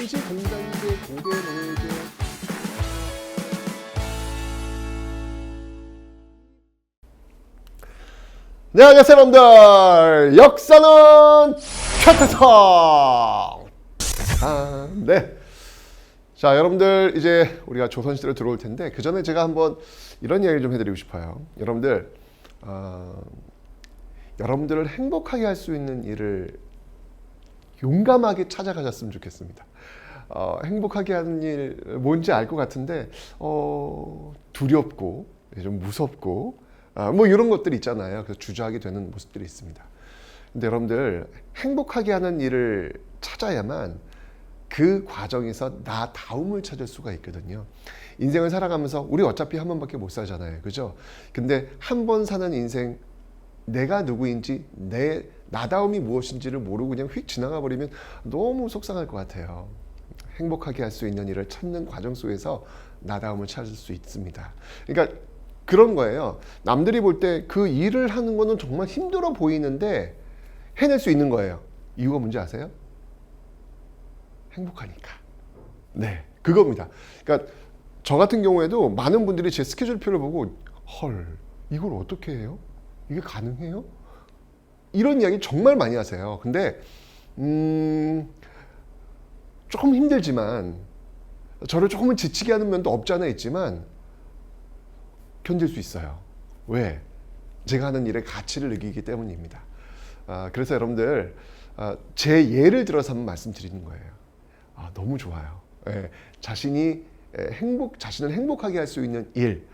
당시 공자인데 고대 노예제 네, 안녕하세요 여러분들. 역사는 최태성. 네. 자, 여러분들 이제 우리가 조선시대로 들어올 텐데 그 전에 제가 한번 이런 이야기를 좀 해드리고 싶어요. 여러분들 여러분들을 행복하게 할 수 있는 일을 용감하게 찾아가셨으면 좋겠습니다. 행복하게 하는 일 뭔지 알 것 같은데 두렵고 좀 무섭고 뭐 이런 것들이 있잖아요. 그래서 주저하게 되는 모습들이 있습니다. 근데 여러분들 행복하게 하는 일을 찾아야만 그 과정에서 나다움을 찾을 수가 있거든요. 인생을 살아가면서 우리 어차피 한 번밖에 못 살잖아요. 그죠? 근데 한 번 사는 인생, 내가 누구인지 내 나다움이 무엇인지를 모르고 그냥 휙 지나가 버리면 너무 속상할 것 같아요. 행복하게 할 수 있는 일을 찾는 과정 속에서 나다움을 찾을 수 있습니다. 그러니까 그런 거예요. 남들이 볼 때 그 일을 하는 거는 정말 힘들어 보이는데 해낼 수 있는 거예요. 이유가 뭔지 아세요? 행복하니까. 네, 그겁니다. 그러니까 저 같은 경우에도 많은 분들이 제 스케줄표를 보고 헐, 이걸 어떻게 해요? 이게 가능해요? 이런 이야기 정말 많이 하세요. 근데 조금 힘들지만 저를 조금은 지치게 하는 면도 없지 않아 있지만 견딜 수 있어요. 왜? 제가 하는 일의 가치를 느끼기 때문입니다. 그래서 여러분들 제 예를 들어서 한번 말씀드리는 거예요. 너무 좋아요. 예, 자신을 행복하게 할 수 있는 일,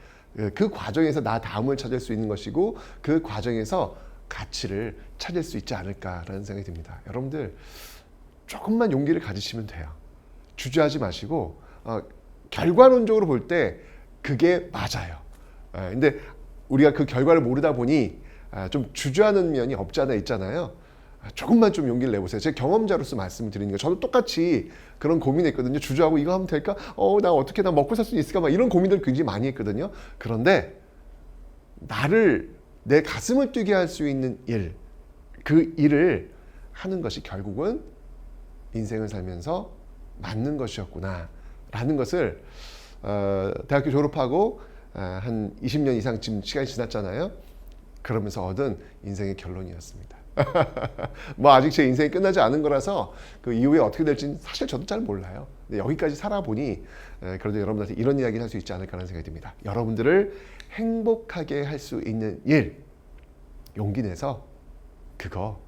그 과정에서 나다움을 찾을 수 있는 것이고 그 과정에서 가치를 찾을 수 있지 않을까라는 생각이 듭니다. 여러분들 조금만 용기를 가지시면 돼요. 주저하지 마시고 결과론적으로 볼 때 그게 맞아요. 근데 우리가 그 결과를 모르다 보니 좀 주저하는 면이 없지 않아 있잖아요. 조금만 좀 용기를 내보세요. 제 경험자로서 말씀을 드리는 거예요. 저도 똑같이 그런 고민했거든요. 주저하고 이거 하면 될까? 나 어떻게 나 먹고 살 수 있을까? 막 이런 고민들을 굉장히 많이 했거든요. 그런데 내 가슴을 뛰게 할 수 있는 일, 그 일을 하는 것이 결국은 인생을 살면서 맞는 것이었구나 라는 것을 대학교 졸업하고 한 20년 이상 지금 시간이 지났잖아요. 그러면서 얻은 인생의 결론이었습니다. 뭐 아직 제 인생이 끝나지 않은 거라서 그 이후에 어떻게 될지는 사실 저도 잘 몰라요. 근데 여기까지 살아보니 그래도 여러분들한테 이런 이야기를 할 수 있지 않을까라는 생각이 듭니다. 여러분들을 행복하게 할 수 있는 일, 용기 내서 그거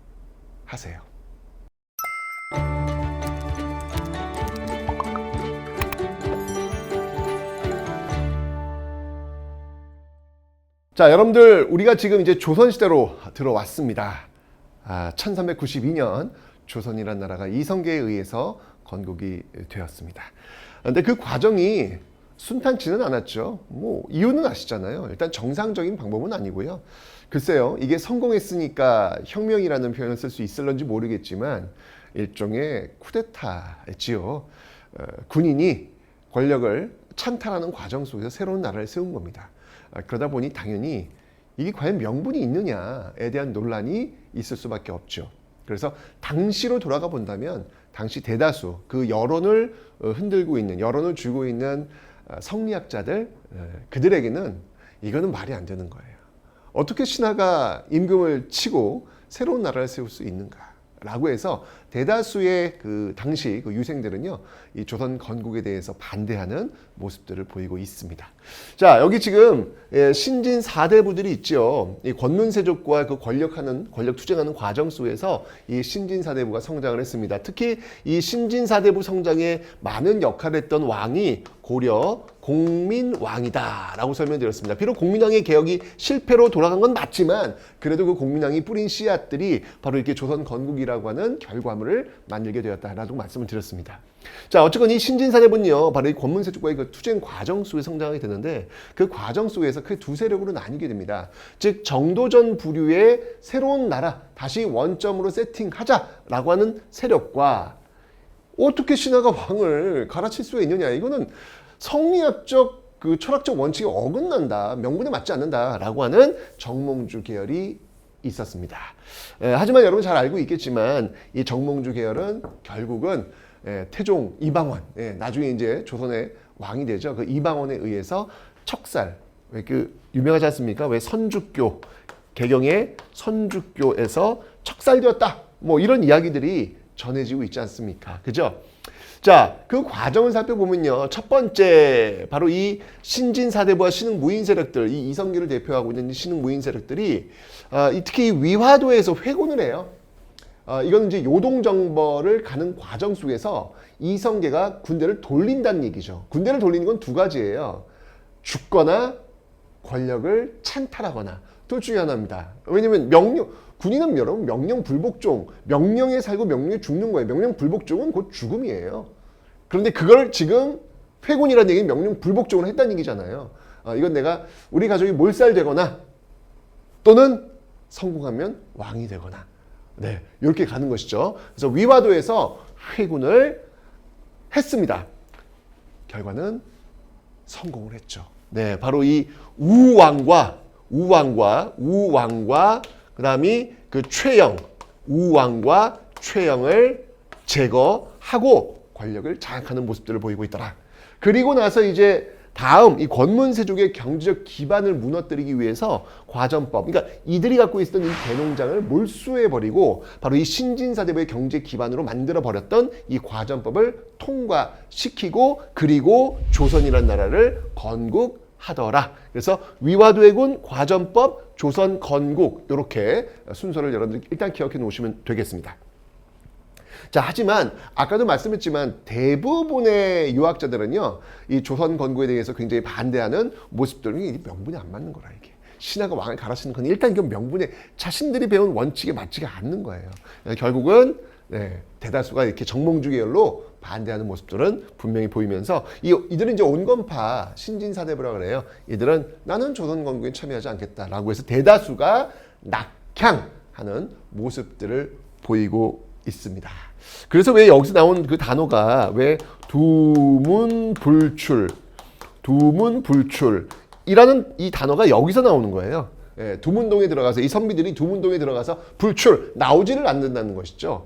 하세요. 자, 여러분들 우리가 지금 이제 조선시대로 들어왔습니다. 1392년 조선이라는 나라가 이성계에 의해서 건국이 되었습니다. 그런데 그 과정이 순탄치는 않았죠. 뭐 이유는 아시잖아요. 일단 정상적인 방법은 아니고요. 글쎄요, 이게 성공했으니까 혁명이라는 표현을 쓸 수 있을런지 모르겠지만 일종의 쿠데타였지요. 군인이 권력을 찬탈하는 과정 속에서 새로운 나라를 세운 겁니다. 그러다 보니 당연히 이게 과연 명분이 있느냐에 대한 논란이 있을 수밖에 없죠. 그래서 당시로 돌아가 본다면 당시 대다수 그 여론을 흔들고 있는, 여론을 쥐고 있는 성리학자들, 그들에게는 이거는 말이 안 되는 거예요. 어떻게 신하가 임금을 치고 새로운 나라를 세울 수 있는가? 라고 해서 대다수의 그 당시 그 유생들은요, 이 조선 건국에 대해서 반대하는 모습들을 보이고 있습니다. 자, 여기 지금 신진 4대부들이 있죠. 이 권문세족과 그 권력 투쟁하는 과정 속에서 이 신진 4대부가 성장을 했습니다. 특히 이 신진 4대부 성장에 많은 역할을 했던 왕이 고려 공민왕이다 라고 설명드렸습니다. 비록 공민왕의 개혁이 실패로 돌아간 건 맞지만 그래도 그 공민왕이 뿌린 씨앗들이 바로 이렇게 조선 건국이라고 하는 결과물을 만들게 되었다라고 말씀을 드렸습니다. 자, 어쨌건 이 신진사대부는요, 바로 이 권문세족과의 그 투쟁 과정 속에 성장하게 되는데 그 과정 속에서 크게 두 세력으로 나뉘게 됩니다. 즉 정도전 부류의 새로운 나라, 다시 원점으로 세팅하자라고 하는 세력과 어떻게 신하가 왕을 갈아칠 수가 있느냐, 이거는 성리학적 그 철학적 원칙에 어긋난다, 명분에 맞지 않는다라고 하는 정몽주 계열이 있었습니다. 하지만 여러분 잘 알고 있겠지만 이 정몽주 계열은 결국은 태종 이방원, 나중에 이제 조선의 왕이 되죠. 그 이방원에 의해서 척살, 왜 그 유명하지 않습니까? 왜 선주교, 개경의 선주교에서 척살되었다. 뭐 이런 이야기들이 전해지고 있지 않습니까? 그죠? 자, 그 과정을 살펴보면요. 첫 번째, 바로 이 신진사대부와 신흥무인 세력들, 이 이성계를 대표하고 있는 신흥무인 세력들이 특히 위화도에서 회군을 해요. 이건 이제 요동정벌을 가는 과정 속에서 이성계가 군대를 돌린다는 얘기죠. 군대를 돌리는 건 두 가지예요. 죽거나 권력을 찬탈하거나 둘 중에 하나입니다. 왜냐면 군인은 여러분 명령 불복종, 명령에 살고 명령에 죽는 거예요. 명령 불복종은 곧 죽음이에요. 그런데 그걸 지금 회군이라는 얘기는 명령 불복종을 했다는 얘기잖아요. 이건 내가 우리 가족이 몰살되거나 또는 성공하면 왕이 되거나 이렇게 가는 것이죠. 그래서 위화도에서 회군을 했습니다. 결과는 성공을 했죠. 바로 이 우왕과 그다음이 그 우왕과 최영을 제거하고 권력을 장악하는 모습들을 보이고 있더라. 그리고 나서 이제 다음 이 권문세족의 경제적 기반을 무너뜨리기 위해서 과전법, 그러니까 이들이 갖고 있었던 이 대농장을 몰수해버리고 바로 이 신진사대부의 경제 기반으로 만들어버렸던 이 과전법을 통과시키고 그리고 조선이라는 나라를 건국하더라. 그래서 위화도해군, 과전법, 조선 건국 이렇게 순서를 여러분들 일단 기억해 놓으시면 되겠습니다. 자, 하지만 아까도 말씀했지만 대부분의 유학자들은요, 이 조선 건국에 대해서 굉장히 반대하는 모습들이 명분이 안 맞는 거라. 이게 신하가 왕을 갈아치는 건 일단 이건 명분에 자신들이 배운 원칙에 맞지가 않는 거예요. 결국은 대다수가 이렇게 정몽주 계열로 반대하는 모습들은 분명히 보이면서 이들은 이제 온건파 신진사대부라 그래요. 이들은 나는 조선 건국에 참여하지 않겠다라고 해서 대다수가 낙향하는 모습들을 보이고 있습니다. 그래서 왜 여기서 나온 그 단어가 왜 두문불출이라는 이 단어가 여기서 나오는 거예요. 두문동에 들어가서 이 선비들이 두문동에 들어가서 불출 나오지를 않는다는 것이죠.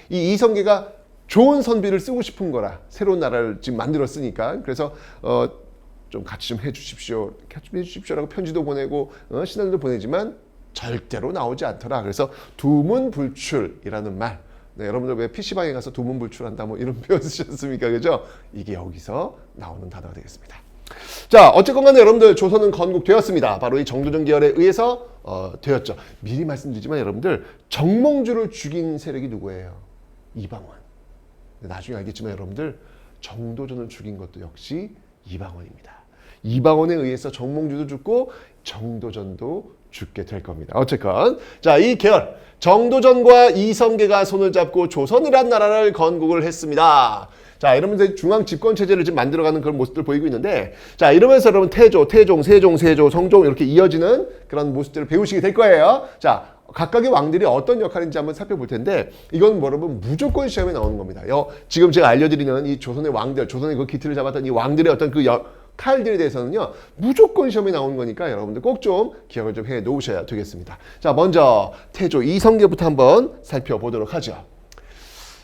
이 이성계가 좋은 선비를 쓰고 싶은 거라 새로운 나라를 지금 만들었으니까 그래서 좀 같이 좀 해주십시오라고 편지도 보내고 신하들도 보내지만 절대로 나오지 않더라. 그래서 두문불출이라는 말. 여러분들 왜 PC방에 가서 두문불출한다 뭐 이런 표현 쓰셨습니까? 그죠? 이게 여기서 나오는 단어가 되겠습니다. 자, 어쨌건 간에 여러분들 조선은 건국되었습니다. 바로 이 정도전 계열에 의해서 되었죠. 미리 말씀드리지만 여러분들 정몽주를 죽인 세력이 누구예요? 이방원. 나중에 알겠지만 여러분들 정도전을 죽인 것도 역시 이방원입니다. 이방원에 의해서 정몽주도 죽고 정도전도 죽게 될 겁니다. 어쨌건 자, 이 계열 정도전과 이성계가 손을 잡고 조선이란 나라를 건국을 했습니다. 자, 여러분들 중앙 집권 체제를 지금 만들어가는 그런 모습들 보이고 있는데, 자, 이러면서 여러분 태조, 세종, 성종 이렇게 이어지는 그런 모습들을 배우시게 될 거예요. 자, 각각의 왕들이 어떤 역할인지 한번 살펴볼 텐데, 이건 여러분 무조건 시험에 나오는 겁니다. 지금 제가 알려드리는 이 조선의 왕들, 조선의 그 기틀을 잡았던 이 왕들의 어떤 그 칼들에 대해서는요 무조건 시험에 나오는 거니까 여러분들 꼭 좀 기억을 좀 해 놓으셔야 되겠습니다. 자, 먼저 태조 이성계부터 한번 살펴보도록 하죠.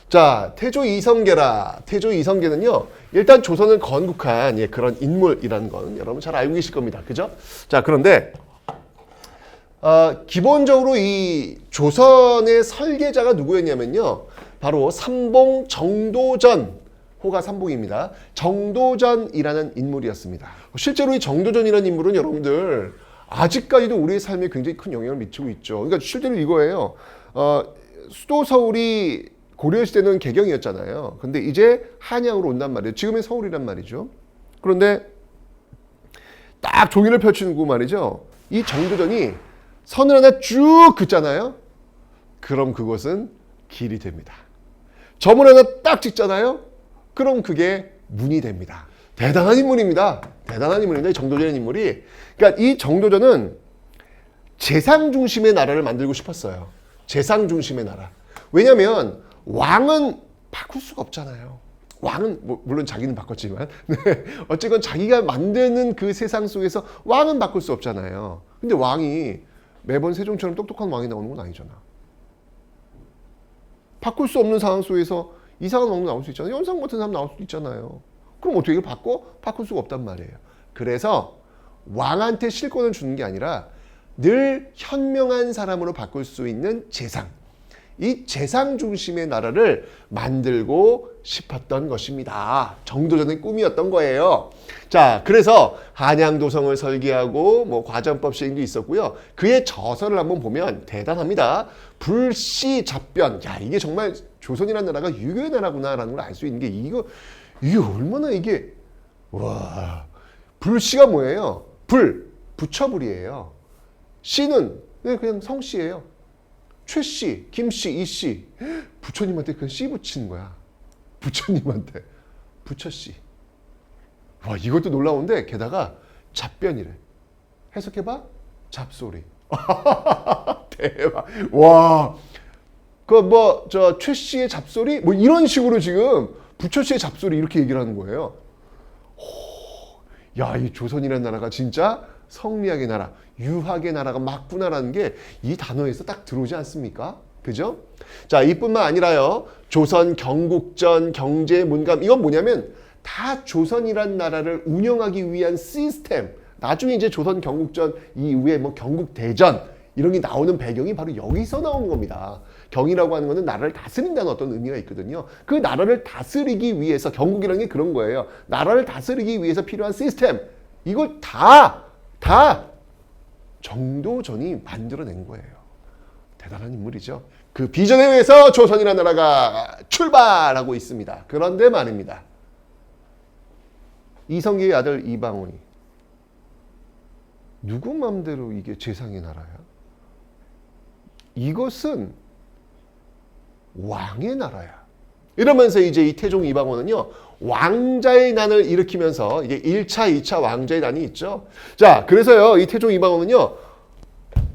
자, 태조 이성계는요 일단 조선을 건국한 그런 인물이라는 건 여러분 잘 알고 계실 겁니다. 그죠? 자, 그런데 기본적으로 이 조선의 설계자가 누구였냐면요 바로 삼봉 정도전, 호가 삼봉입니다. 정도전이라는 인물이었습니다. 실제로 이 정도전이라는 인물은 여러분들 아직까지도 우리의 삶에 굉장히 큰 영향을 미치고 있죠. 그러니까 실제로 이거예요. 수도 서울이 고려시대는 개경이었잖아요. 근데 이제 한양으로 온단 말이에요. 지금의 서울이란 말이죠. 그런데 딱 종이를 펼치고 말이죠. 이 정도전이 선을 하나 쭉 긋잖아요. 그럼 그것은 길이 됩니다. 점을 하나 딱 찍잖아요. 그럼 그게 문이 됩니다. 대단한 인물입니다. 이 정도전의 인물이. 그러니까 이 정도전은 재상 중심의 나라를 만들고 싶었어요. 재상 중심의 나라. 왜냐하면 왕은 바꿀 수가 없잖아요. 왕은 물론 자기는 바꿨지만 어쨌건 자기가 만드는 그 세상 속에서 왕은 바꿀 수 없잖아요. 근데 왕이 매번 세종처럼 똑똑한 왕이 나오는 건 아니잖아. 바꿀 수 없는 상황 속에서 이상한 왕도 나올 수 있잖아요. 연상 같은 사람 나올 수도 있잖아요. 그럼 어떻게 이걸 바꿀 수가 없단 말이에요. 그래서 왕한테 실권을 주는 게 아니라 늘 현명한 사람으로 바꿀 수 있는 재상, 이 재상 중심의 나라를 만들고 싶었던 것입니다. 정도전의 꿈이었던 거예요. 자, 그래서 한양도성을 설계하고 뭐 과정법 시행도 있었고요. 그의 저서를 한번 보면 대단합니다. 불시잡변. 야, 이게 정말 조선이라는 나라가 유교의 나라구나라는 걸 알 수 있는 게 이게 얼마나 이게 와. 불씨가 뭐예요? 부처불이에요. 씨는 그냥 성씨예요. 최씨, 김씨, 이씨. 부처님한테 그냥 씨 붙이는 거야. 부처님한테. 부처씨. 와, 이것도 놀라운데 게다가 잡변이래. 해석해봐. 잡소리. 대박. 와. 최씨의 잡소리? 뭐 이런 식으로 지금 부처씨의 잡소리 이렇게 얘기를 하는 거예요. 야, 이 조선이라는 나라가 진짜 성리학의 나라, 유학의 나라가 맞구나라는 게 이 단어에서 딱 들어오지 않습니까? 그죠? 자, 이뿐만 아니라요. 조선 경국전 경제 문감 이건 뭐냐면 다 조선이란 나라를 운영하기 위한 시스템. 나중에 이제 조선 경국전 이후에 뭐 경국대전 이런 게 나오는 배경이 바로 여기서 나오는 겁니다. 경이라고 하는 것은 나라를 다스린다는 어떤 의미가 있거든요. 그 나라를 다스리기 위해서 경국이라는 게 그런 거예요. 나라를 다스리기 위해서 필요한 시스템. 이걸 다 정도전이 만들어낸 거예요. 대단한 인물이죠. 그 비전에 의해서 조선이라는 나라가 출발하고 있습니다. 그런데 말입니다. 이성계의 아들 이방원이 누구 맘대로 이게 재상의 나라야? 이것은 왕의 나라야. 이러면서 이제 이 태종 이방원은요, 왕자의 난을 일으키면서 이게 1차, 2차 왕자의 난이 있죠. 자, 그래서요, 이 태종 이방원은요,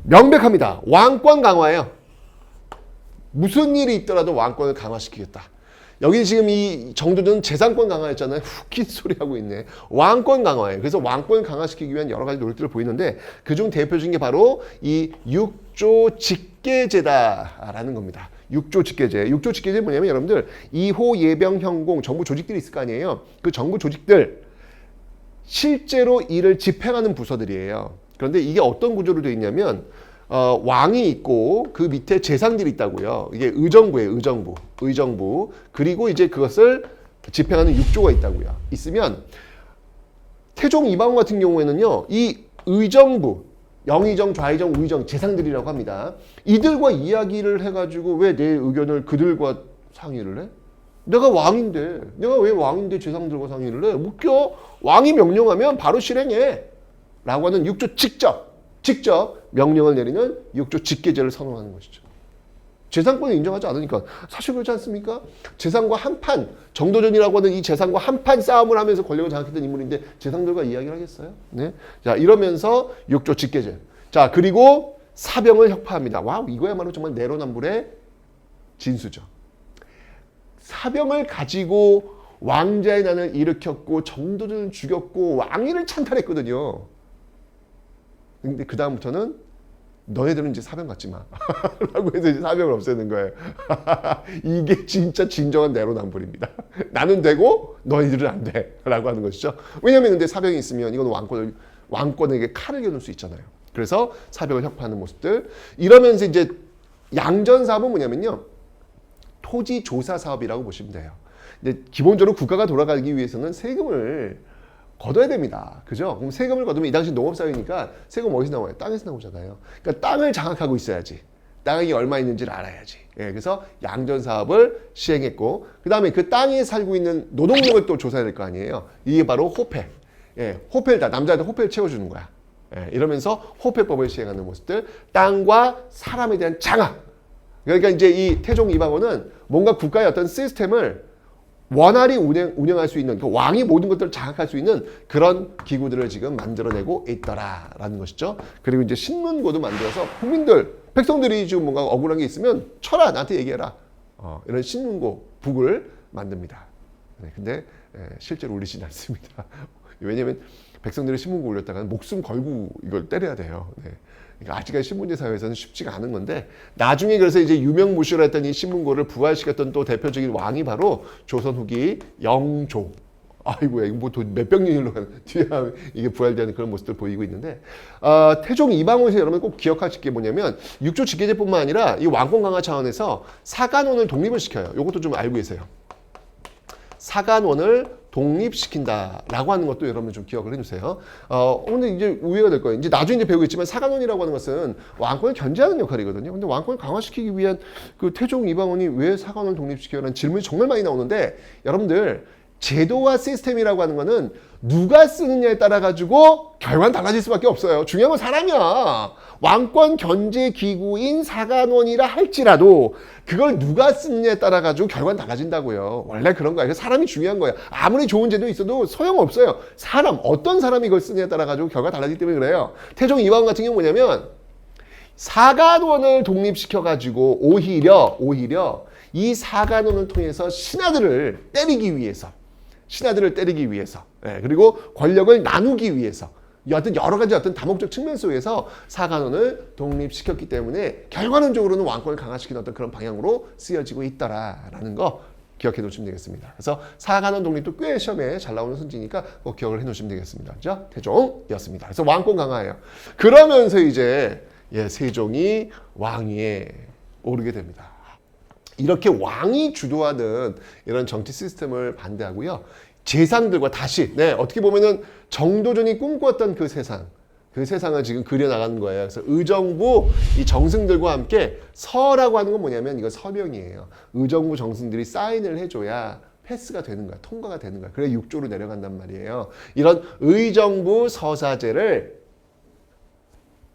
명백합니다. 왕권 강화예요. 무슨 일이 있더라도 왕권을 강화시키겠다. 여기 지금 이 정도는 재상권 강화했잖아요. 웃긴 소리 하고 있네. 왕권 강화예요. 그래서 왕권을 강화시키기 위한 여러 가지 노력들을 보이는데 그중 대표적인 게 바로 이 육조 직계제다라는 겁니다. 육조 직계제. 육조 직계제 뭐냐면 여러분들 2호 예병 현공 정부 조직들이 있을 거 아니에요. 그 정부 조직들 실제로 이를 집행하는 부서들이에요. 그런데 이게 어떤 구조로 되어 있냐면 왕이 있고 그 밑에 재상들이 있다고요. 이게 의정부예요. 의정부. 그리고 이제 그것을 집행하는 육조가 있다고요. 있으면 태종 이방원 같은 경우에는요. 이 의정부, 영의정, 좌의정, 우의정 재상들이라고 합니다. 이들과 이야기를 해가지고 왜 내 의견을 그들과 상의를 해? 내가 왕인데 내가 왜 왕인데 재상들과 상의를 해? 웃겨. 왕이 명령하면 바로 실행해. 라고 하는 육조 직접 명령을 내리는 육조 직계제를 선언하는 것이죠. 재상권을 인정하지 않으니까 사실 그렇지 않습니까? 재상과 한판, 정도전이라고 하는 이 재상과 한판 싸움을 하면서 권력을 장악했던 인물인데 재상들과 이야기를 하겠어요? 네. 자, 이러면서 육조 직계제. 자, 그리고 사병을 혁파합니다. 와우, 이거야말로 정말 내로남불의 진수죠. 사병을 가지고 왕자의 난을 일으켰고 정도전을 죽였고 왕위를 찬탈했거든요. 근데 그 다음부터는 너네들은 이제 사병 갖지 마. 라고 해서 이제 사병을 없애는 거예요. 이게 진짜 진정한 내로남불입니다. 나는 되고 너희들은 안 돼. 라고 하는 것이죠. 왜냐면 근데 사병이 있으면 이건 왕권에게 칼을 겨눌 수 있잖아요. 그래서 사병을 혁파하는 모습들. 이러면서 이제 양전 사업은 뭐냐면요. 토지 조사 사업이라고 보시면 돼요. 근데 기본적으로 국가가 돌아가기 위해서는 세금을 걷어야 됩니다. 그죠? 그럼 세금을 걷으면 이 당시 농업사회니까 세금 어디서 나와요? 땅에서 나오잖아요. 그러니까 땅을 장악하고 있어야지. 땅이 얼마 있는지를 알아야지. 예, 그래서 양전 사업을 시행했고, 그 다음에 그 땅에 살고 있는 노동력을 또 조사해야 될 거 아니에요. 이게 바로 호패. 예, 호패를 남자한테 호패를 채워주는 거야. 예, 이러면서 호패법을 시행하는 모습들. 땅과 사람에 대한 장악. 그러니까 이제 이 태종 이방원은 뭔가 국가의 어떤 시스템을 원활히 운영할 수 있는, 그 왕이 모든 것들을 장악할 수 있는 그런 기구들을 지금 만들어내고 있더라라는 것이죠. 그리고 이제 신문고도 만들어서 국민들, 백성들이 지금 뭔가 억울한 게 있으면 쳐라, 나한테 얘기해라. 이런 신문고 북을 만듭니다. 네, 근데 실제로 울리진 않습니다. 왜냐하면 백성들이 신문고 올렸다가 목숨 걸고 이걸 때려야 돼요. 네. 그러니까 아직까지 신문제 사회에서는 쉽지가 않은 건데 나중에 그래서 이제 유명무실을 했던 이 신문고를 부활시켰던 또 대표적인 왕이 바로 조선 후기 영조. 아이고야 이거 뭐 몇백 년일로 가는 뒤에 이게 부활되는 그런 모습들 보이고 있는데 태종 이방원에서 여러분 꼭 기억하실 게 뭐냐면 육조 직계제뿐만 아니라 이 왕권 강화 차원에서 사간원을 독립을 시켜요. 이것도 좀 알고 계세요. 사간원을 독립시킨다라고 하는 것도 여러분 좀 기억을 해주세요. 근데 이제 우회가 될 거예요. 이제 나중에 이제 배우겠지만 사간원이라고 하는 것은 왕권을 견제하는 역할이거든요. 근데 왕권을 강화시키기 위한 그 태종 이방원이 왜 사간원을 독립시켜라는 질문이 정말 많이 나오는데 여러분들 제도와 시스템이라고 하는 거는 누가 쓰느냐에 따라 가지고 결과는 달라질 수밖에 없어요. 중요한 건 사람이야. 왕권 견제 기구인 사간원이라 할지라도 그걸 누가 쓰느냐에 따라 가지고 결과는 달라진다고요. 원래 그런 거예요. 사람이 중요한 거예요. 아무리 좋은 제도 있어도 소용없어요. 사람, 어떤 사람이 이걸 쓰느냐에 따라 가지고 결과가 달라지기 때문에 그래요. 태종 이방원 같은 경우 뭐냐면 사간원을 독립시켜 가지고 오히려 이 사간원을 통해서 신하들을 때리기 위해서 그리고 권력을 나누기 위해서 어떤 여러 가지 어떤 다목적 측면 속에서 사간원을 독립시켰기 때문에 결과론적으로는 왕권을 강화시키는 어떤 그런 방향으로 쓰여지고 있다라는 거 기억해 놓으시면 되겠습니다. 그래서 사간원 독립도 꽤 시험에 잘 나오는 순지니까 꼭 기억을 해 놓으시면 되겠습니다. 그죠? 태종이었습니다. 그래서 왕권 강화예요. 그러면서 이제 세종이 왕위에 오르게 됩니다. 이렇게 왕이 주도하는 이런 정치 시스템을 반대하고요. 재상들과 다시 어떻게 보면은 정도전이 꿈꾸었던 그 세상을 지금 그려나가는 거예요. 그래서 의정부 이 정승들과 함께 서라고 하는 건 뭐냐면 이거 서명이에요. 의정부 정승들이 사인을 해줘야 패스가 되는 거야. 통과가 되는 거야. 그래 6조로 내려간단 말이에요. 이런 의정부 서사제를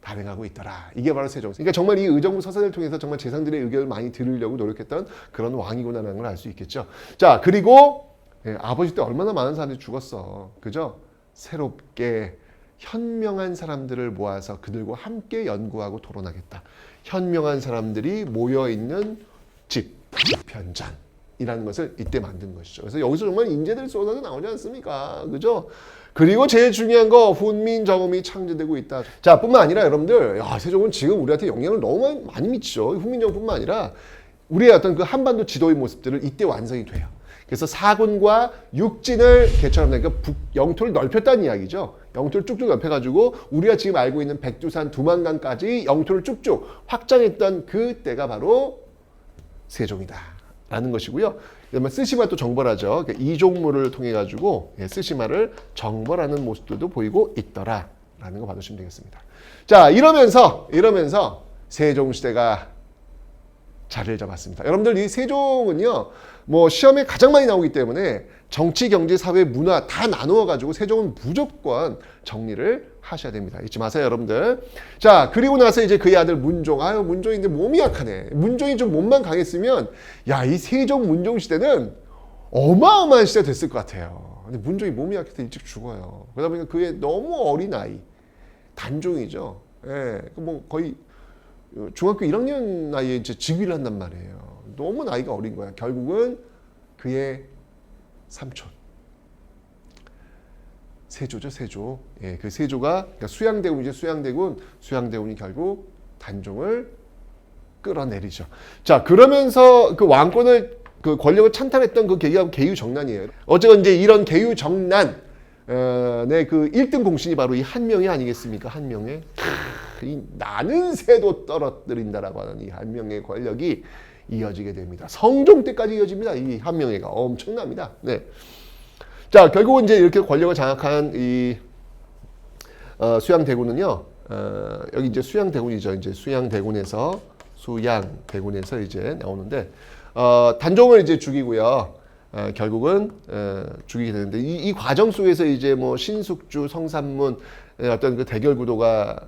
발행하고 있더라. 이게 바로 세종. 그러니까 정말 이 의정부 서사를 통해서 정말 재상들의 의견을 많이 들으려고 노력했던 그런 왕이구나라는 걸 알 수 있겠죠. 자, 그리고 아버지 때 얼마나 많은 사람들이 죽었어. 그죠? 새롭게 현명한 사람들을 모아서 그들과 함께 연구하고 토론하겠다. 현명한 사람들이 모여있는 집현전이라는 것을 이때 만든 것이죠. 그래서 여기서 정말 인재들 쏟아져 나오지 않습니까? 그죠? 그리고 제일 중요한 거 훈민정음이 창제되고 있다. 자, 뿐만 아니라 여러분들 세종은 지금 우리한테 영향을 너무 많이 미치죠. 훈민정음뿐만 아니라 우리의 어떤 그 한반도 지도의 모습들을 이때 완성이 돼요. 그래서 사군과 육진을 개척하면 그러니까 영토를 넓혔다는 이야기죠. 영토를 쭉쭉 넓혀가지고 우리가 지금 알고 있는 백두산, 두만강까지 영토를 쭉쭉 확장했던 그때가 바로 세종이다라는 것이고요. 그다음에 쓰시마 또 정벌하죠. 그러니까 이종무를 통해 가지고 쓰시마를 정벌하는 모습들도 보이고 있더라라는 거 봐주시면 되겠습니다. 자, 이러면서 세종시대가 자리를 잡았습니다. 여러분들 이 세종은요, 뭐 시험에 가장 많이 나오기 때문에 정치, 경제, 사회, 문화 다 나누어 가지고 세종은 무조건 정리를 하셔야 됩니다. 잊지 마세요, 여러분들. 자, 그리고 나서 이제 그의 아들 문종. 문종인데 몸이 약하네. 문종이 좀 몸만 강했으면 이 세종 문종 시대는 어마어마한 시대가 됐을 것 같아요. 근데 문종이 몸이 약해서 일찍 죽어요. 그러다 보니까 그의 너무 어린 아이, 단종이죠. 뭐 거의 중학교 1학년 나이에 이제 즉위를 한단 말이에요. 너무 나이가 어린 거야. 결국은 그의 삼촌. 세조죠, 세조. 그 세조가 그러니까 수양대군이죠, 수양대군이 결국 단종을 끌어내리죠. 자, 그러면서 그 왕권을 그 권력을 찬탈했던 그 계기가 계유정난이에요. 어쨌건 이제 이런 계유정난 그 1등 공신이 바로 이 한명회 아니겠습니까? 한명회. 이 나는 새도 떨어뜨린다라고 하는 이 한명회의 권력이 이어지게 됩니다. 성종 때까지 이어집니다. 이 한명회가 엄청납니다. 자, 결국은 이제 이렇게 권력을 장악한 이 수양대군은요. 여기 이제 수양대군이죠. 이제 수양대군에서 이제 나오는데 단종을 이제 죽이고요. 결국은 죽이게 되는데 이 과정 속에서 이제 뭐 신숙주, 성산문 어떤 그 대결 구도가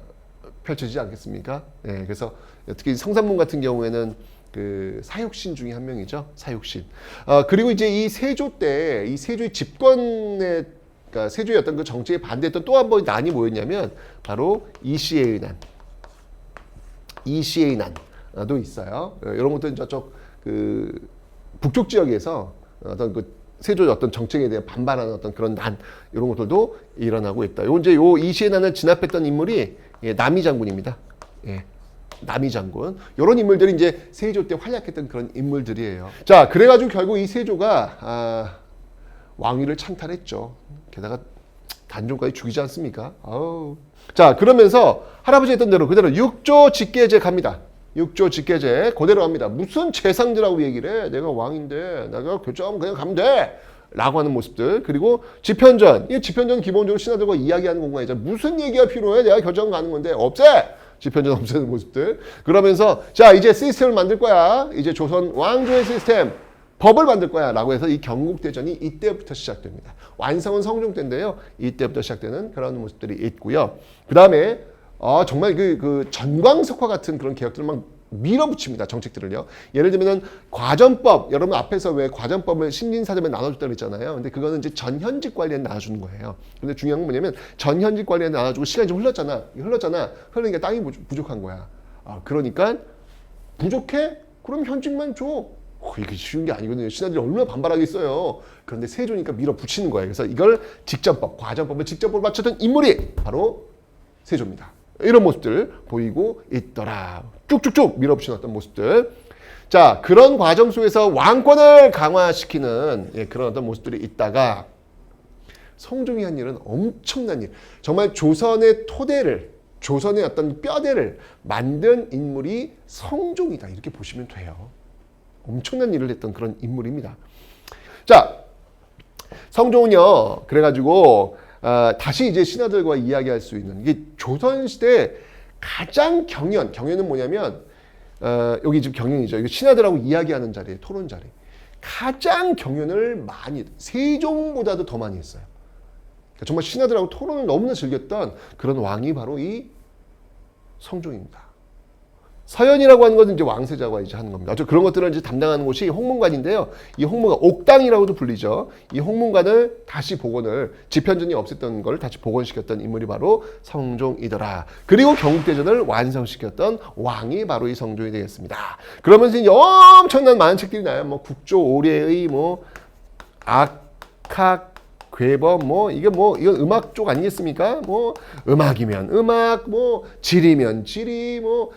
펼쳐지지 않겠습니까? 그래서 특히 성산문 같은 경우에는 그 사육신 중에 한 명이죠. 사육신. 그리고 이제 이 세조 때 이 세조의 집권에 그러니까 세조의 어떤 그 정치에 반대했던 또 한 번 난이 뭐였냐면 바로 이시에의 난도 있어요. 이런 것들은 저쪽 그 북쪽 지역에서 어떤 그 세조의 어떤 정책에 대해 반발하는 어떤 그런 난 이런 것들도 일어나고 있다. 요 이제 요 이시에의 난을 진압했던 인물이 남이 장군입니다. 예. 남이 장군 이런 인물들이 이제 세조 때 활약했던 그런 인물들이에요. 자, 그래가지고 결국 이 세조가 왕위를 찬탈했죠. 게다가 단종까지 죽이지 않습니까? 아우. 자, 그러면서 할아버지 했던 대로 그대로 6조 직계제 갑니다. 6조 직계제 그대로 갑니다. 무슨 재상들하고 얘기를 해. 내가 왕인데 내가 교점 그냥 가면 돼. 라고 하는 모습들. 그리고 지편전. 이 지편전 기본적으로 신하들과 이야기하는 공간이죠. 무슨 얘기가 필요해? 내가 교점 가는 건데 없애. 지편전 없애는 모습들. 그러면서 자, 이제 시스템을 만들 거야. 이제 조선 왕조의 시스템. 법을 만들 거야 라고 해서 이 경국대전이 이때부터 시작됩니다. 완성은 성종 때인데요. 이때부터 시작되는 그런 모습들이 있고요. 그 다음에 정말 그 전광석화 같은 그런 개혁들을 막 밀어붙입니다. 정책들을요. 예를 들면 과전법, 여러분 앞에서 왜 과전법을 신진사점에 나눠줬다 그랬잖아요. 근데 그거는 이제 전현직 관리한테 나눠주는 거예요. 근데 중요한 건 뭐냐면 전현직 관리한테 나눠주고 시간이 좀 흘렀잖아. 흐르니까 땅이 부족한 거야. 그러니까 부족해? 그럼 현직만 줘. 이게 쉬운 게 아니거든요. 신하들이 얼마나 반발하겠어요. 그런데 세조니까 밀어붙이는 거예요. 그래서 이걸 직전법, 과전법을 직전법을 맞췄던 인물이 바로 세조입니다. 이런 모습들 보이고 있더라. 쭉쭉쭉 밀어붙여놨던 모습들. 자, 그런 과정 속에서 왕권을 강화시키는 그런 어떤 모습들이 있다가 성종이 한 일은 엄청난 일. 정말 조선의 토대를, 조선의 어떤 뼈대를 만든 인물이 성종이다. 이렇게 보시면 돼요. 엄청난 일을 했던 그런 인물입니다. 자, 성종은요, 그래가지고, 다시 이제 신하들과 이야기할 수 있는, 이게 조선시대 가장 경연은 뭐냐면, 여기 지금 경연이죠. 이거 신하들하고 이야기하는 자리에, 토론 자리. 가장 경연을 많이, 세종보다도 더 많이 했어요. 그러니까 정말 신하들하고 토론을 너무나 즐겼던 그런 왕이 바로 이 성종입니다. 서연이라고 하는 것은 이제 왕세자가 이제 하는 겁니다. 그런 것들을 이제 담당하는 곳이 홍문관인데요. 이 홍문관, 옥당이라고도 불리죠. 이 홍문관을 다시 복원을, 지편전이 없앴던 걸 다시 복원시켰던 인물이 바로 성종이더라. 그리고 경국대전을 완성시켰던 왕이 바로 이 성종이 되겠습니다. 그러면서 이제 엄청난 많은 책들이 나요. 뭐 국조 오래의 뭐 악학 괴법 이건 음악 쪽 아니겠습니까? 뭐 음악이면 음악, 뭐 지리면 지리, 뭐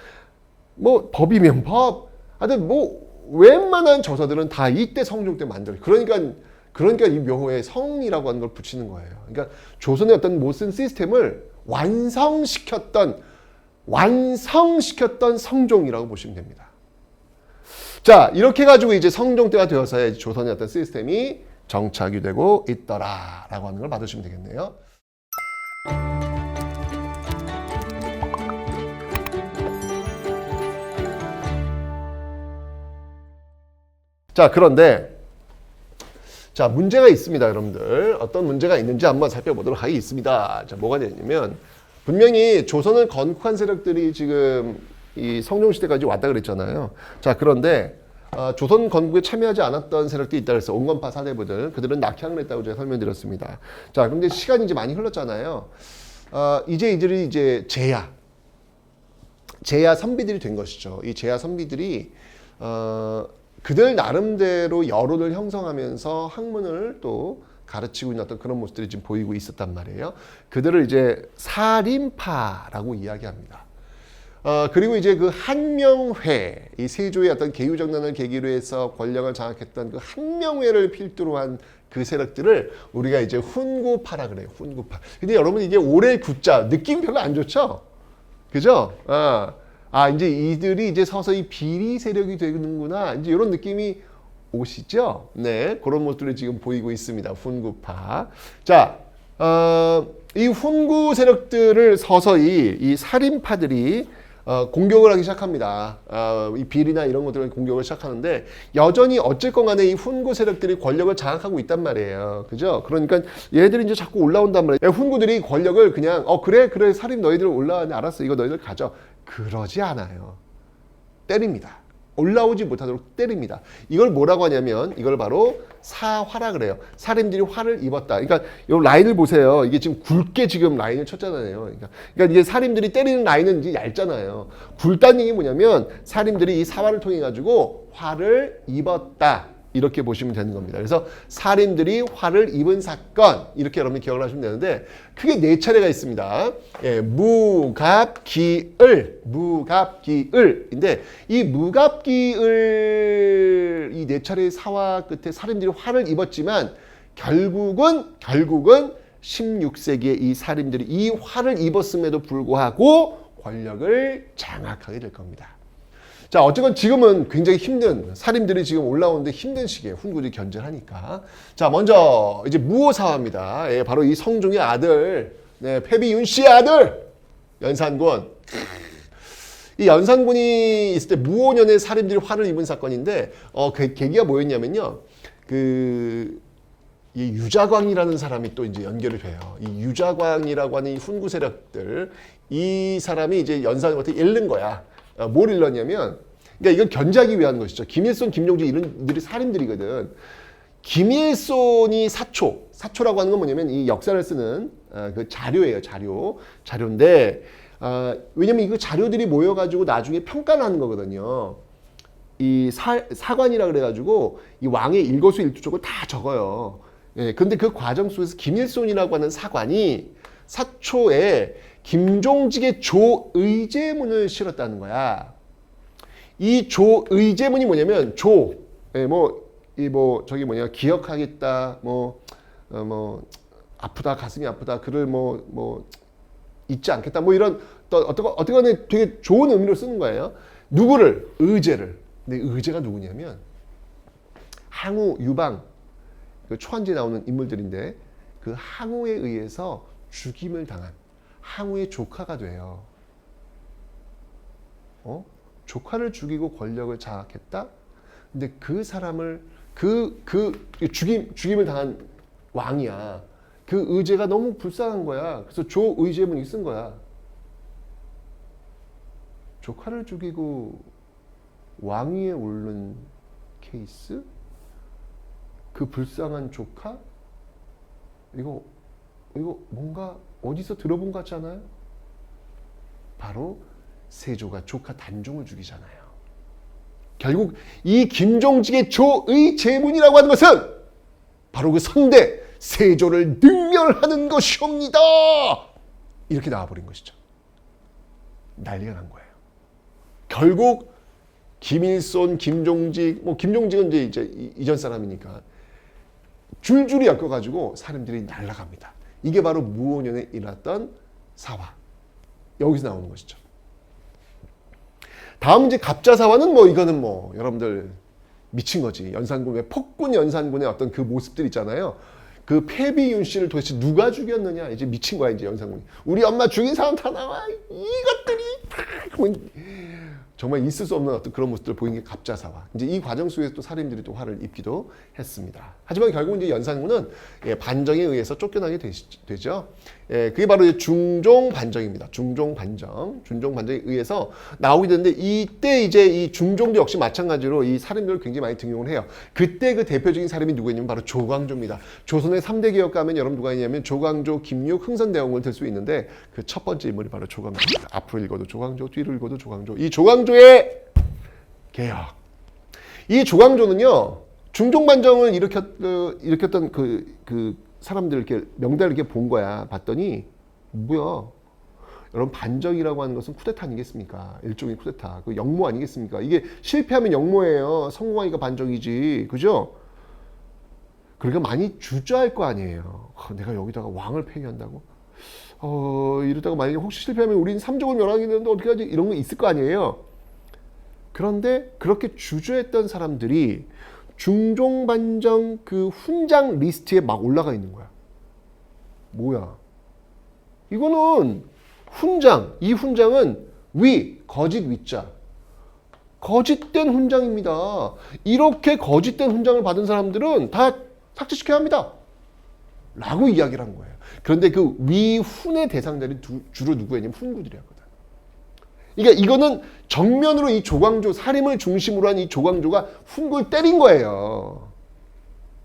법이면 법. 하여튼 뭐 웬만한 저서들은 다 이때 성종 때 만들어요. 그러니까 이 묘호에 성이라고 하는 걸 붙이는 거예요. 그러니까 조선의 어떤 모든 시스템을 완성시켰던 성종이라고 보시면 됩니다. 자, 이렇게 가지고 이제 성종 때가 되어서야 조선의 어떤 시스템이 정착이 되고 있더라라고 하는 걸 받으시면 되겠네요. 자, 그런데 자, 문제가 있습니다, 여러분들. 어떤 문제가 있는지 한번 살펴보도록 하겠습니다. 자, 뭐가 되냐면 분명히 조선을 건국한 세력들이 지금 이 성종시대까지 왔다 그랬잖아요. 자, 그런데 조선 건국에 참여하지 않았던 세력들이 있다 그래서 온건파 사대부들, 그들은 낙향을 했다고 제가 설명드렸습니다. 자, 그런데 시간이 이제 많이 흘렀잖아요. 이제 이들이 이제 제야 선비들이 된 것이죠. 이 제야 선비들이 그들 나름대로 여론을 형성하면서 학문을 또 가르치고 있는 어떤 그런 모습들이 지금 보이고 있었단 말이에요. 그들을 이제 사림파라고 이야기합니다. 그리고 이제 그 한명회, 이 세조의 어떤 계유정난을 계기로 해서 권력을 장악했던 그 한명회를 필두로 한 그 세력들을 우리가 이제 훈구파라 그래요. 훈구파. 근데 여러분 이게 올해 구자 느낌 별로 안 좋죠? 그죠? 이제 이들이 이제 서서히 비리 세력이 되는구나. 이제 이런 느낌이 오시죠? 네. 그런 모습들이 지금 보이고 있습니다. 훈구파. 자, 이 훈구 세력들을 서서히 이 살인파들이 공격을 하기 시작합니다. 이 비리나 이런 것들을 공격을 시작하는데 여전히 어쨌건 간에 이 훈구 세력들이 권력을 장악하고 있단 말이에요. 그죠? 그러니까 얘들이 이제 자꾸 올라온단 말이에요. 훈구들이 권력을 그냥 그래 살인 너희들 올라왔네. 알았어. 이거 너희들 가져. 그러지 않아요. 때립니다. 올라오지 못하도록 때립니다. 이걸 뭐라고 하냐면 이걸 바로 사화라 그래요. 살인들이 화를 입었다. 그러니까 이 라인을 보세요. 이게 지금 굵게 지금 라인을 쳤잖아요. 그러니까 이게 살인들이 때리는 라인은 이제 얇잖아요. 굵다는 얘기 뭐냐면 살인들이 이 사화를 통해 가지고 화를 입었다. 이렇게 보시면 되는 겁니다. 그래서 살인들이 화를 입은 사건 이렇게 여러분이 기억을 하시면 되는데 크게 네 차례가 있습니다. 예, 무갑기을인데 이 무갑기을 이 네 차례의 사화 끝에 살인들이 화를 입었지만 결국은 16세기에 이 살인들이 이 화를 입었음에도 불구하고 권력을 장악하게 될 겁니다. 자, 어쨌건 지금은 굉장히 힘든, 살인들이 지금 올라오는데 힘든 시기에 훈구들이 견제하니까. 자, 먼저 이제 무오사화입니다. 예, 바로 이 성종의 아들, 네, 패비윤 씨의 아들, 연산군. 이 연산군이 있을 때 무오년에 살인들이 화를 입은 사건인데, 그 계기가 뭐였냐면요. 이 유자광이라는 사람이 또 이제 연결이 돼요. 이 유자광이라고 하는 이 훈구 세력들, 이 사람이 이제 연산군한테 잃는 거야. 뭘 일렀냐면, 그러니까 이걸 견제하기 위한 것이죠. 김일손, 김종주 이런들이 살인들이거든. 김일손이 사초라고 하는 건 뭐냐면 이 역사를 쓰는 그 자료예요. 자료인데 왜냐면 이 자료들이 모여가지고 나중에 평가를 하는 거거든요. 이 사관이라 그래가지고 이 왕의 일거수일투족을 다 적어요. 예, 근데 그 과정 속에서 김일손이라고 하는 사관이 사초에 김종직의 조의제문을 실었다는 거야. 이 조의제문이 뭐냐면 기억하겠다, 아프다, 가슴이 아프다, 그를 잊지 않겠다, 이런 어떻게 간에 되게 좋은 의미로 쓰는 거예요. 누구를? 의제를. 근데 의제가 누구냐면 항우, 유방, 그 초한지에 나오는 인물들인데 그 항우에 의해서 죽임을 당한 항우의 조카가 돼요. 조카를 죽이고 권력을 장악했다? 근데 그 사람을, 죽임을 당한 왕이야. 그 의제가 너무 불쌍한 거야. 그래서 조의제문이 쓴 거야. 조카를 죽이고 왕위에 오른 케이스? 그 불쌍한 조카? 이거 뭔가 어디서 들어본 것 같지 않아요? 바로 세조가 조카 단종을 죽이잖아요. 결국 이 김종직의 조의제문이라고 하는 것은 바로 그 선대 세조를 능멸하는 것이옵니다. 이렇게 나와버린 것이죠. 난리가 난 거예요. 결국 김일손, 김종직, 김종직은 이제 이전 사람이니까 줄줄이 엮여가지고 사람들이 날아갑니다. 이게 바로 무오년에 일어났던 사화. 여기서 나오는 것이죠. 다음 이제 갑자사화는 이거는 여러분들 미친 거지. 연산군, 왜 폭군 연산군의 어떤 그 모습들 있잖아요. 그 패비윤 씨를 도대체 누가 죽였느냐. 이제 미친 거야, 이제 연산군이. 우리 엄마 죽인 사람 다 나와. 이것들이 다. 정말 있을 수 없는 어떤 그런 모습들을 보이는 게 갑자사화. 이제 이 과정 속에서 또 살인들이 또 화를 입기도 했습니다. 하지만 결국 이제 연산군은 반정에 의해서 쫓겨나게 되죠. 그게 바로 이제 중종 반정입니다. 중종 반정에 의해서 나오게 되는데 이때 이제 이 중종도 역시 마찬가지로 이 살인들을 굉장히 많이 등용을 해요. 그때 그 대표적인 살인이 누구였냐면 바로 조광조입니다. 조선의 3대 개혁 가면 여러분 누가 있냐면 조광조, 김육, 흥선대원군을 들 수 있는데 그 첫 번째 인물이 바로 조광조입니다. 앞으로 읽어도 조광조, 뒤로 읽어도 조광조. 이 조광조의 개혁. 이 조광조는요, 중종반정을 일으켰던 그 사람들 이렇게 명단을 이렇게 본 거야. 봤더니 뭐야? 여러분 반정이라고 하는 것은 쿠데타 아니겠습니까? 일종의 쿠데타. 그 역모 아니겠습니까? 이게 실패하면 역모예요. 성공하니까 반정이지, 그죠? 그러니까 많이 주저할 거 아니에요. 내가 여기다가 왕을 폐위한다고? 이러다가 만약에 혹시 실패하면 우린 삼족을 멸하게 되는데 어떻게 하지? 이런 거 있을 거 아니에요. 그런데 그렇게 주저했던 사람들이 중종반정 그 훈장 리스트에 막 올라가 있는 거야. 뭐야? 이거는 훈장, 이 훈장은 거짓 위자. 거짓된 훈장입니다. 이렇게 거짓된 훈장을 받은 사람들은 다 삭제시켜야 합니다. 라고 이야기를 한 거예요. 그런데 그 위훈의 대상자들이 주로 누구였냐면 훈구들이었거든. 그러니까 이거는 정면으로 이 조광조, 살인을 중심으로 한 이 조광조가 훈구를 때린 거예요.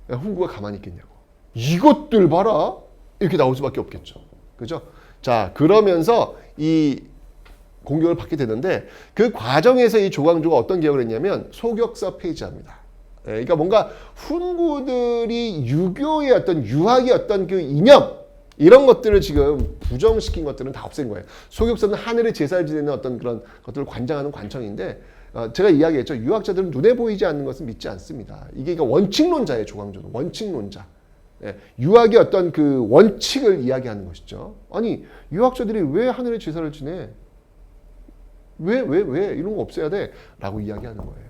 훈구가 가만히 있겠냐고. 이것들 봐라. 이렇게 나올 수밖에 없겠죠. 그죠? 자, 그러면서 이 공격을 받게 되는데 그 과정에서 이 조광조가 어떤 개혁을 했냐면 소격서 폐지합니다. 그러니까 뭔가 훈구들이 유교의 어떤 유학의 어떤 그 이념 이런 것들을 지금 부정시킨 것들은 다 없앤 거예요. 소교섭은 하늘의 제사를 지내는 어떤 그런 것들을 관장하는 관청인데 제가 이야기했죠. 유학자들은 눈에 보이지 않는 것은 믿지 않습니다. 이게 그러니까 원칙론자예요. 조광조는 원칙론자. 유학의 어떤 그 원칙을 이야기하는 것이죠. 아니 유학자들이 왜 하늘의 제사를 지내? 왜 이런 거 없애야 돼? 라고 이야기하는 거예요.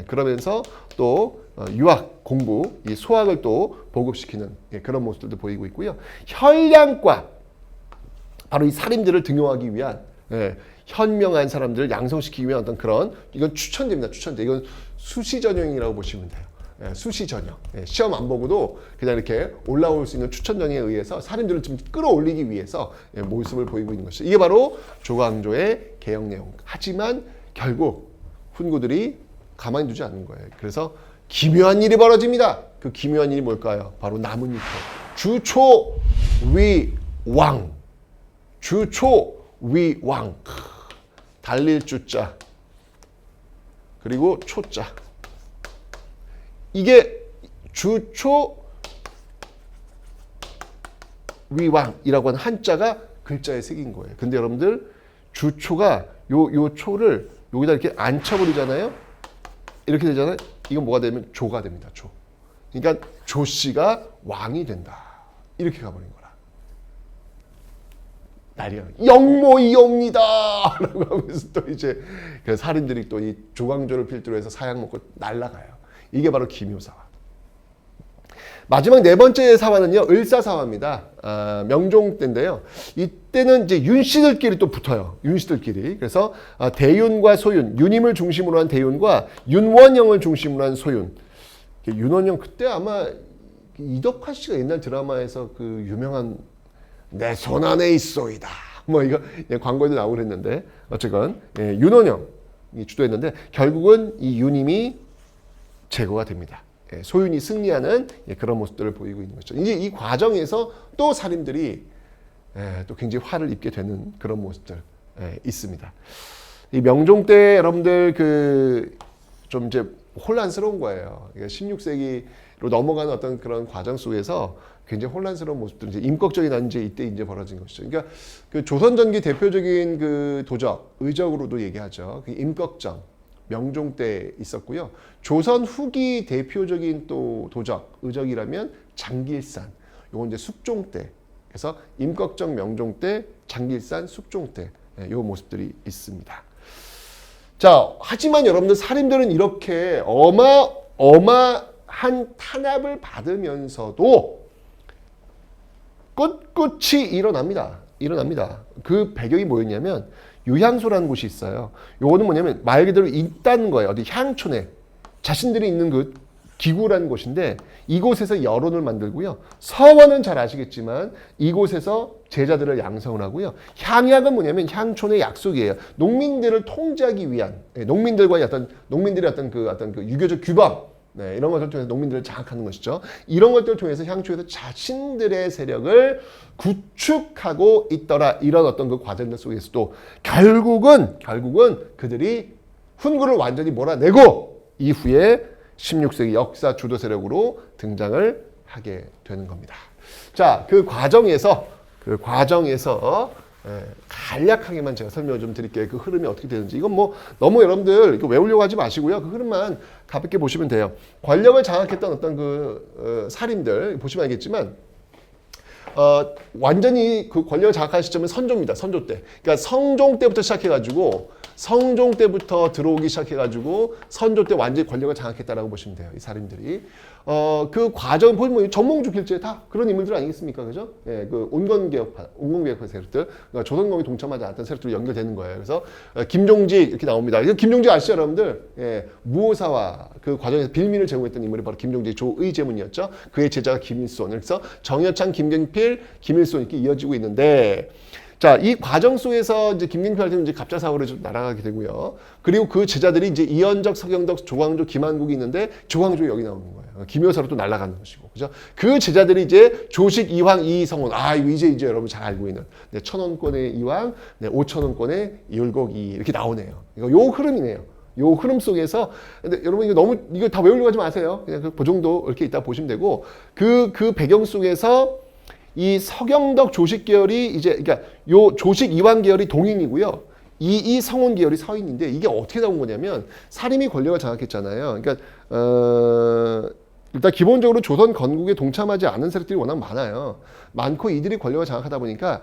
그러면서 또 유학 공부, 이 수학을 또 보급시키는 그런 모습들도 보이고 있고요. 혈량과 바로 이 살인들을 등용하기 위한 현명한 사람들을 양성시키기 위한 어떤 그런 이건 추천됩니다. 추천돼. 이건 수시 전형이라고 보시면 돼요. 수시 전형. 시험 안 보고도 그냥 이렇게 올라올 수 있는 추천 전형에 의해서 살인들을 좀 끌어올리기 위해서 모습을 보이고 있는 것이죠. 이게 바로 조광조의 개혁 내용. 하지만 결국 훈구들이 가만히 두지 않는 거예요. 그래서 기묘한 일이 벌어집니다. 그 기묘한 일이 뭘까요? 바로 나뭇잎에 주초위왕. 주초위왕. 달릴 주자. 그리고 초자. 이게 주초위왕이라고 하는 한자가 글자에 새긴 거예요. 근데 여러분들 주초가 요 초를 여기다 이렇게 앉혀버리잖아요. 이렇게 되잖아요. 이건 뭐가 되면 조가 됩니다. 조. 그러니까 조씨가 왕이 된다. 이렇게 가버린 거라. 난리가 영모이옵니다. 라고 하면서 또 이제 그 살인들이 또 이 조광조를 필두로 해서 사약 먹고 날아가요. 이게 바로 기묘사화. 마지막 네 번째 사화는요, 을사사화입니다. 명종 때인데요. 이때는 이제 윤씨들끼리 또 붙어요. 윤씨들끼리. 그래서 대윤과 소윤, 윤임을 중심으로 한 대윤과 윤원영을 중심으로 한 소윤. 윤원영 그때 아마 이덕화 씨가 옛날 드라마에서 그 유명한 내 손 안에 있소이다. 뭐 이거 광고에도 나오고 그랬는데 어쨌건 윤원영이 주도했는데 결국은 이 윤임이 제거가 됩니다. 소윤이 승리하는 그런 모습들을 보이고 있는 거죠. 이제 이 과정에서 또 살인들이 또 굉장히 화를 입게 되는 그런 모습들 있습니다. 이 명종 때 여러분들 그 좀 이제 혼란스러운 거예요. 16세기로 넘어가는 어떤 그런 과정 속에서 굉장히 혼란스러운 모습들, 이제 임꺽정이 난 이때 이제 벌어진 것이죠. 그러니까 그 조선 전기 대표적인 그 도적, 의적으로도 얘기하죠. 그 임꺽정. 명종 때 있었고요. 조선 후기 대표적인 또 도적, 의적이라면 장길산. 요건 이제 숙종 때. 그래서 임꺽정, 명종 때, 장길산, 숙종 때. 요 모습들이 있습니다. 자, 하지만 여러분들 살인들은 이렇게 어마한 탄압을 받으면서도 꿋꿋이 일어납니다. 그 배경이 뭐였냐면 유향소라는 곳이 있어요. 요거는 뭐냐면 말 그대로 있다는 거예요. 어디 향촌에 자신들이 있는 그 기구라는 곳인데 이곳에서 여론을 만들고요. 서원은 잘 아시겠지만 이곳에서 제자들을 양성을 하고요. 향약은 뭐냐면 향촌의 약속이에요. 농민들을 통제하기 위한 농민들의 어떤 그 유교적 규범 이런 것들을 통해서 농민들을 장악하는 것이죠. 이런 것들을 통해서 향초에서 자신들의 세력을 구축하고 있더라. 이런 어떤 그 과정들 속에서도 결국은 그들이 훈구를 완전히 몰아내고 이후에 16세기 역사 주도 세력으로 등장을 하게 되는 겁니다. 자, 그 과정에서 간략하게만 제가 설명을 좀 드릴게요. 그 흐름이 어떻게 되는지. 이건 뭐 너무 여러분들 이거 외우려고 하지 마시고요. 그 흐름만 가볍게 보시면 돼요. 권력을 장악했던 어떤 그 살인들 보시면 알겠지만 완전히 그 권력을 장악한 시점은 선조입니다. 선조 때. 그러니까 성종 때부터 시작해가지고 성종 때부터 들어오기 시작해가지고 선조 때 완전히 권력을 장악했다라고 보시면 돼요. 이 살인들이. 그 과정 보면 정몽주 필제 다 그런 인물들 아니겠습니까? 그죠? 예, 그 온건개혁파 세력들, 그러니까 조선공에 동참하지 않았던 세력들이 연결되는 거예요. 그래서 김종직 이렇게 나옵니다. 김종직 아시죠, 여러분들? 예, 무오사와 그 과정에서 빌미를 제공했던 인물이 바로 김종직 조의제문이었죠. 그의 제자가 김일손. 그래서 정여창, 김경필, 김일손 이렇게 이어지고 있는데. 자, 이 과정 속에서 이제 김경필한테는 이제 갑자사월에 좀 날아가게 되고요. 그리고 그 제자들이 이제 이현적, 서경덕, 조광조, 김한국이 있는데 조광조 여기 나오는 거예요. 김효사로 또 날아가는 것이고, 그죠? 그 제자들이 이제 조식, 이황, 이성원. 이제 여러분 잘 알고 있는 1,000원권의 이황, 5,000원권의 이율곡 이 이렇게 나오네요. 요 흐름이네요. 요 흐름 속에서 근데 여러분 이거 다 외우려고 하지 마세요. 그냥 그 정도 이렇게 있다 보시면 되고 그 배경 속에서 이 서경덕 조식 계열이 이제 그러니까 요 조식 이완 계열이 동인이고요. 이 성원 계열이 서인인데 이게 어떻게 나온 거냐면 사림이 권력을 장악했잖아요. 그러니까 일단 기본적으로 조선 건국에 동참하지 않은 세력들이 워낙 많고 이들이 권력을 장악하다 보니까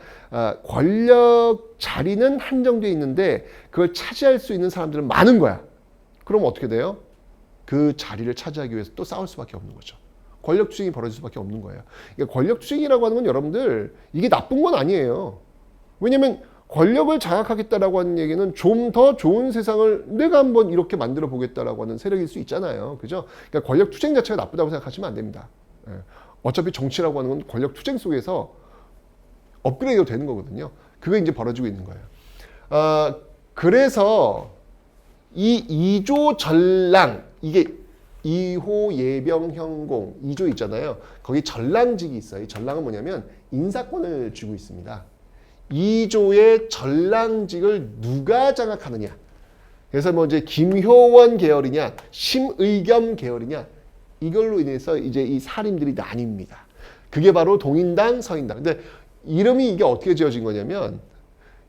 권력 자리는 한정되어 있는데 그걸 차지할 수 있는 사람들은 많은 거야. 그럼 어떻게 돼요? 그 자리를 차지하기 위해서 또 싸울 수밖에 없는 거죠. 권력 투쟁이 벌어질 수밖에 없는 거예요. 그러니까 권력 투쟁이라고 하는 건 여러분들 이게 나쁜 건 아니에요. 왜냐면 권력을 장악하겠다라고 하는 얘기는 좀 더 좋은 세상을 내가 한번 이렇게 만들어 보겠다라고 하는 세력일 수 있잖아요. 그죠? 그러니까 권력 투쟁 자체가 나쁘다고 생각하시면 안 됩니다. 예. 어차피 정치라고 하는 건 권력 투쟁 속에서 업그레이드가 되는 거거든요. 그게 이제 벌어지고 있는 거예요. 그래서 이 이조 전랑 이게 이호 예병 형공 2조 있잖아요. 거기 전랑직이 있어요. 이 전랑은 뭐냐면 인사권을 쥐고 있습니다. 2조의 전랑직을 누가 장악하느냐. 그래서 뭐 이제 김효원 계열이냐, 심의겸 계열이냐, 이걸로 인해서 이제 이 사림들이 나뉩니다. 그게 바로 동인당, 서인당. 근데 이름이 이게 어떻게 지어진 거냐면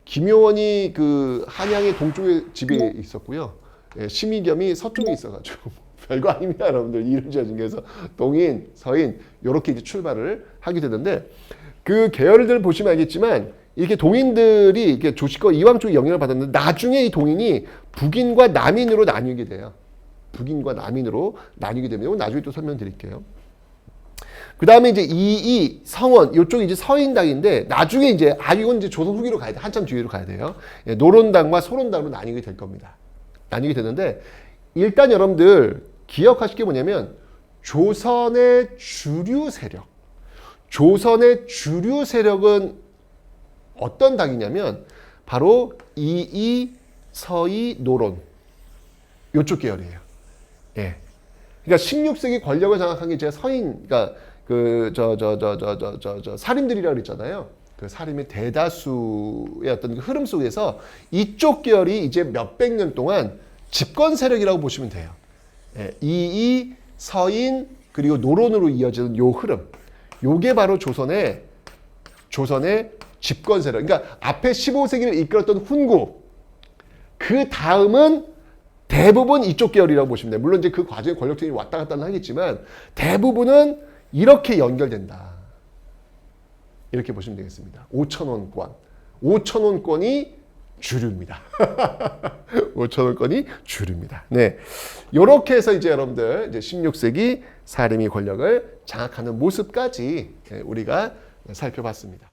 김효원이 그 한양의 동쪽에 집에 있었고요. 예, 심의겸이 서쪽에 있어가지고 별거 아닙니다, 여러분들. 이름 지어진 게. 그래서 동인, 서인 이렇게 이제 출발을 하게 되는데 그 계열들 보시면 알겠지만 이렇게 동인들이 이렇게 조식과 이왕 쪽에 영향을 받았는데 나중에 이 동인이 북인과 남인으로 나뉘게 돼요. 북인과 남인으로 나뉘게 됩니다. 이건 나중에 또 설명드릴게요. 그 다음에 이제 이이 성원 이쪽이 이제 서인당인데 나중에 이제 이건 이제 조선 후기로 가야 돼. 한참 뒤로 가야 돼요. 예, 노론당과 소론당으로 나뉘게 될 겁니다. 나뉘게 되는데 일단 여러분들 기억하실 게 뭐냐면 조선의 주류 세력은 어떤 당이냐면 바로 이이, 서이, 노론 요쪽 계열이에요. 예. 그러니까 16세기 권력을 장악한 게 제가 서인, 그러니까 사림들이라고 그랬잖아요. 그 사림의 대다수의 어떤 그 흐름 속에서 이쪽 계열이 이제 몇백 년 동안 집권 세력이라고 보시면 돼요. 예. 이이, 서인, 그리고 노론으로 이어지는 요 흐름. 요게 바로 조선의 집권 세력. 그러니까 앞에 15세기를 이끌었던 훈구. 그 다음은 대부분 이쪽 계열이라고 보시면 돼요. 물론 이제 그 과정에 권력쟁이 왔다 갔다 하겠지만 대부분은 이렇게 연결된다. 이렇게 보시면 되겠습니다. 5,000원권. 5,000원권이 주류입니다. 5,000원권이 주류입니다. 네. 요렇게 해서 이제 여러분들 이제 16세기 사림이 권력을 장악하는 모습까지 우리가 살펴봤습니다.